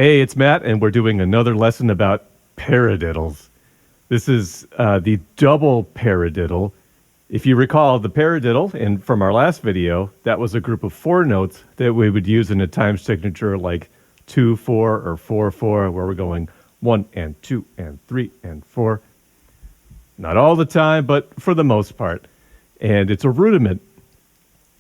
Hey, it's Matt, and we're doing another lesson about paradiddles. This is the double paradiddle. If you recall the paradiddle, and from our last video, that was a group of 4 notes that we would use in a time signature like 2-4 or 4-4, where we're going 1 and 2 and 3 and 4. Not all the time, but for the most part. And it's a rudiment.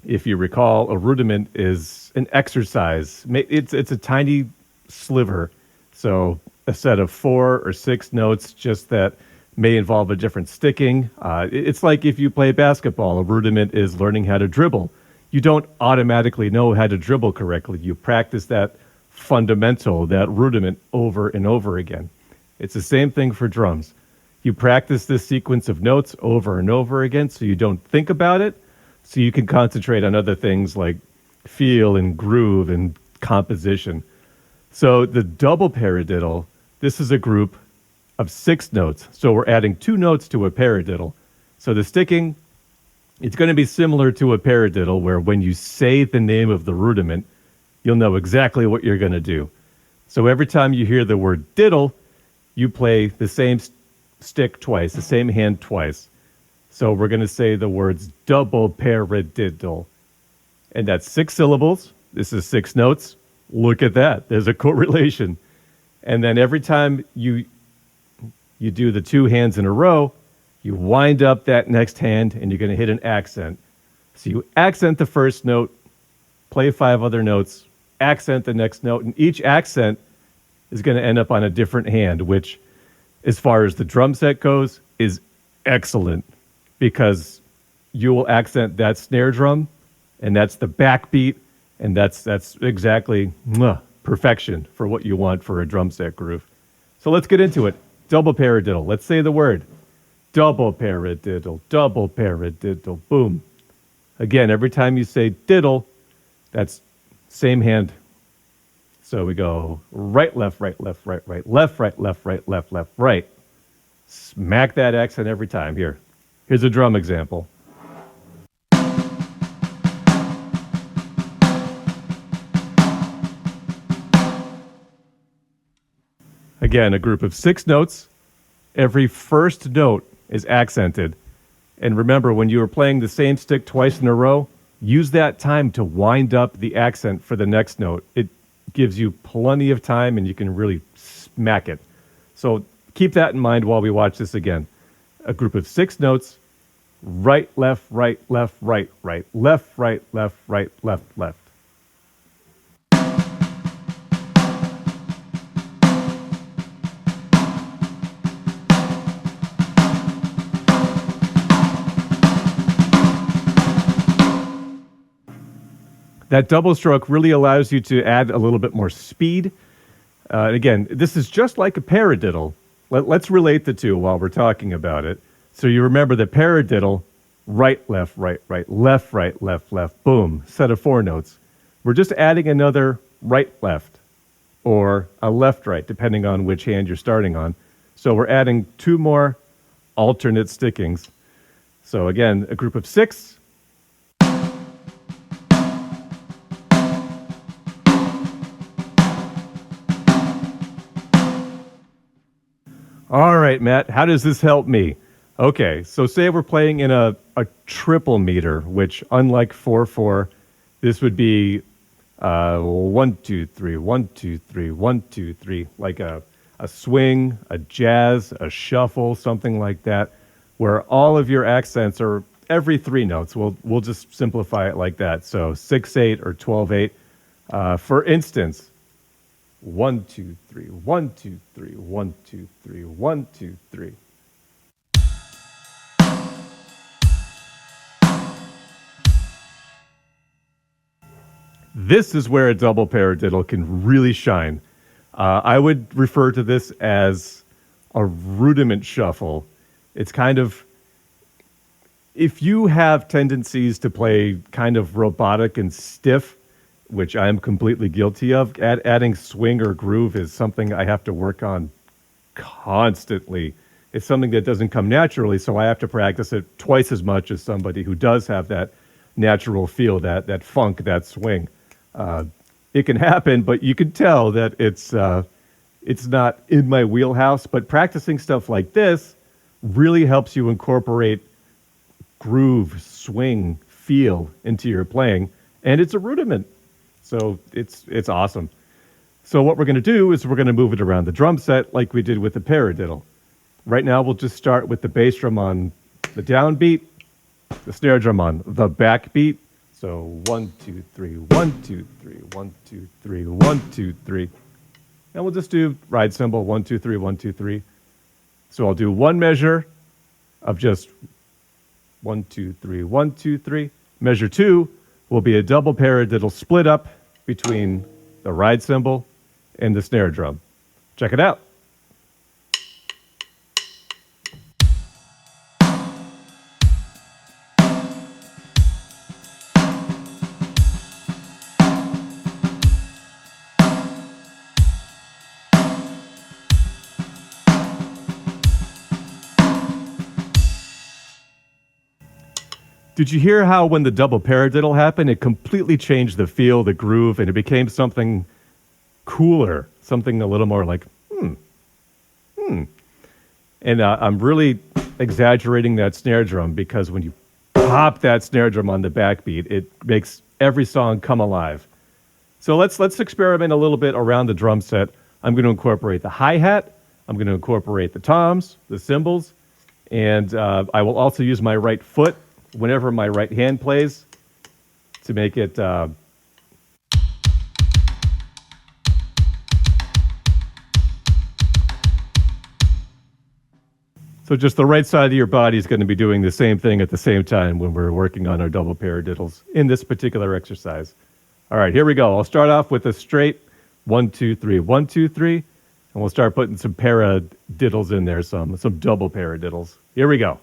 If you recall, a rudiment is an exercise. It's a tiny sliver. So a set of 4 or 6 notes, just that may involve a different sticking. It's like if you play basketball, a rudiment is learning how to dribble. You don't automatically know how to dribble correctly. You practice that fundamental, that rudiment over and over again. It's the same thing for drums. You practice this sequence of notes over and over again so you don't think about it, so you can concentrate on other things like feel and groove and composition. So the double paradiddle, this is a group of 6 notes. So we're adding 2 notes to a paradiddle. So the sticking, it's going to be similar to a paradiddle, where when you say the name of the rudiment, you'll know exactly what you're going to do. So every time you hear the word diddle, you play the same stick twice, the same hand twice. So we're going to say the words double paradiddle. And that's 6 syllables. This is 6 notes. Look at that. There's a correlation. And then every time you do the 2 hands in a row, you wind up that next hand and you're going to hit an accent. So you accent the first note, play 5 other notes, accent the next note, and each accent is going to end up on a different hand, which, as far as the drum set goes, is excellent, because you will accent that snare drum, and that's the backbeat, and that's exactly perfection for what you want for a drum set groove. So let's get into it. Double paradiddle. Let's say the word. Double paradiddle, double paradiddle, boom. Again, every time you say diddle, that's same hand. So we go right, left, right, left, right, right, left, right, left, right, left, left, right. Smack that accent every time. Here's a drum example. Again, a group of 6 notes. Every first note is accented. And remember, when you are playing the same stick twice in a row, use that time to wind up the accent for the next note. It gives you plenty of time, and you can really smack it. So keep that in mind while we watch this again. A group of 6 notes. Right, left, right, left, right, right, left, right, left, right, left, left. That double stroke really allows you to add a little bit more speed. Again, this is just like a paradiddle. Let's relate the two while we're talking about it. So you remember the paradiddle, right, left, right, right, left, right, left, left, boom, set of 4 notes. We're just adding another right, left, or a left, right, depending on which hand you're starting on. So we're adding 2 more alternate stickings. So again, a group of 6. All right, Matt, how does this help me? Okay, so say we're playing in a triple meter, which, unlike 4/4, this would be 1, 2, 3, 1, 2, 3, 1, 2, 3, like a swing, a jazz, a shuffle, something like that, where all of your accents are every 3 notes. We'll just simplify it like that. So 6/8 or 12/8. For instance, 1, 2, 3, 1, 2, 3, 1, 2, 3, 1, 2, 3. This is where a double paradiddle can really shine. I would refer to this as a rudiment shuffle. It's kind of, if you have tendencies to play kind of robotic and stiff, which I am completely guilty of, adding swing or groove is something I have to work on constantly. It's something that doesn't come naturally, so I have to practice it twice as much as somebody who does have that natural feel, that funk, that swing. it can happen, but you can tell that it's not in my wheelhouse. But practicing stuff like this really helps you incorporate groove, swing, feel into your playing, and it's a rudiment, so it's awesome. So what we're going to do is we're going to move it around the drum set like we did with the paradiddle. Right now we'll just start with the bass drum on the downbeat, the snare drum on the backbeat. So 1, 2, 3, 1, 2, 3, 1, 2, 3, 1, 2, 3. And we'll just do ride cymbal 1, 2, 3, 1, 2, 3. So I'll do one measure of just 1, 2, 3, 1, 2, 3. Measure 2 will be a double paradiddle split up between the ride cymbal and the snare drum. Check it out. Did you hear how when the double paradiddle happened, it completely changed the feel, the groove, and it became something cooler, something a little more like, And I'm really exaggerating that snare drum because when you pop that snare drum on the backbeat, it makes every song come alive. So let's experiment a little bit around the drum set. I'm going to incorporate the hi-hat. I'm going to incorporate the toms, the cymbals, and I will also use my right foot whenever my right hand plays to make it so just the right side of your body is going to be doing the same thing at the same time when we're working on our double paradiddles in this particular exercise. All right, here we go. I'll start off with a straight 1, 2, 3, 1, 2, 3, and we'll start putting some paradiddles in there, some double paradiddles. Here we go.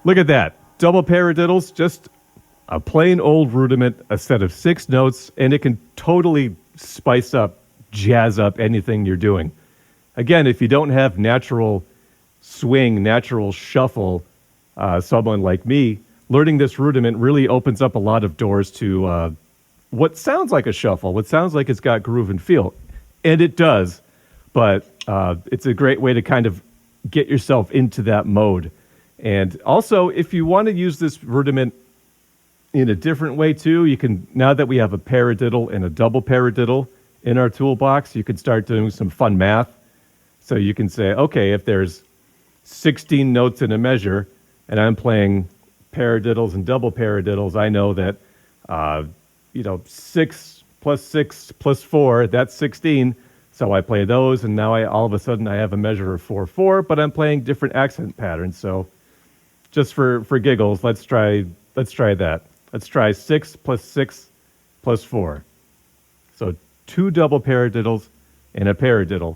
Look at that. Double paradiddles, just a plain old rudiment, a set of 6 notes, and it can totally spice up, jazz up anything you're doing. Again, if you don't have natural swing, natural shuffle, someone like me, learning this rudiment really opens up a lot of doors to what sounds like a shuffle, what sounds like it's got groove and feel. And it does, but it's a great way to kind of get yourself into that mode. And also, if you want to use this rudiment in a different way too, you can, now that we have a paradiddle and a double paradiddle in our toolbox, you can start doing some fun math. So you can say, okay, if there's 16 notes in a measure and I'm playing paradiddles and double paradiddles, I know that, 6 plus 6 plus 4, that's 16. So I play those, and now all of a sudden I have a measure of 4/4, but I'm playing different accent patterns. So just for giggles, let's try that. Let's try 6 plus 6 plus 4. So 2 double paradiddles and a paradiddle.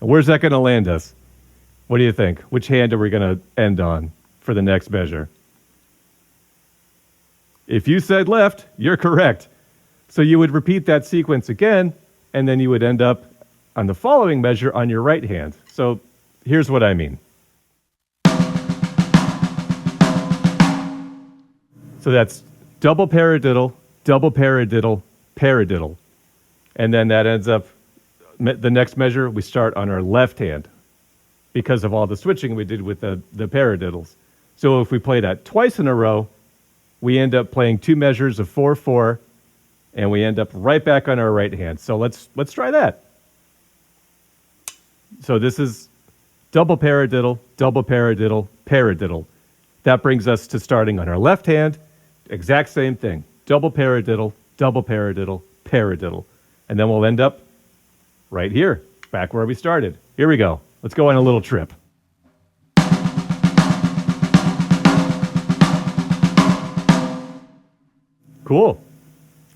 And where's that going to land us? What do you think? Which hand are we going to end on for the next measure? If you said left, you're correct. So you would repeat that sequence again, and then you would end up on the following measure on your right hand. So here's what I mean. So that's double paradiddle, paradiddle. And then that ends up, the next measure, we start on our left hand because of all the switching we did with the paradiddles. So if we play that twice in a row, we end up playing 2 measures of 4/4, and we end up right back on our right hand. So let's try that. So this is double paradiddle, paradiddle. That brings us to starting on our left hand. Exact same thing. Double paradiddle, paradiddle. And then we'll end up right here, back where we started. Here we go. Let's go on a little trip. Cool.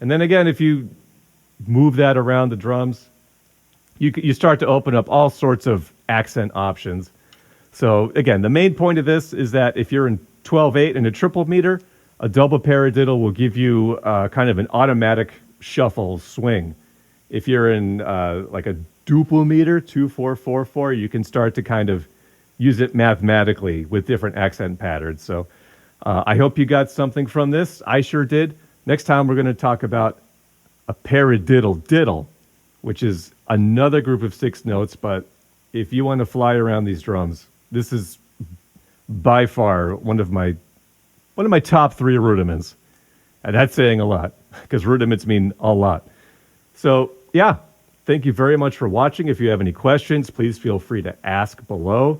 And then again, if you move that around the drums, you start to open up all sorts of accent options. So again, the main point of this is that if you're in 12/8 and a triple meter, a double paradiddle will give you kind of an automatic shuffle swing. If you're in like a duple meter, 2/4/4/4, you can start to kind of use it mathematically with different accent patterns. So I hope you got something from this. I sure did. Next time we're going to talk about a paradiddle diddle, which is another group of 6 notes. But if you want to fly around these drums, this is by far one of my top 3 rudiments. And that's saying a lot, because rudiments mean a lot. So yeah, thank you very much for watching. If you have any questions, please feel free to ask below.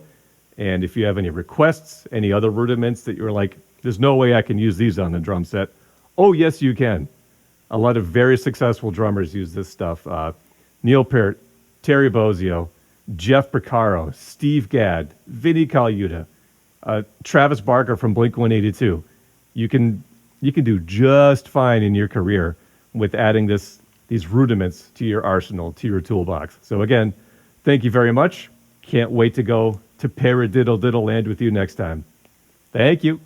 And if you have any requests, any other rudiments that you're like, there's no way I can use these on the drum set. Oh, yes, you can. A lot of very successful drummers use this stuff. Neil Peart, Terry Bozzio, Jeff Porcaro, Steve Gadd, Vinnie Colaiuta, Travis Barker from Blink-182. You can do just fine in your career with adding these rudiments to your arsenal, to your toolbox. So again, thank you very much. Can't wait to go to Paradiddle Diddle Land with you next time. Thank you.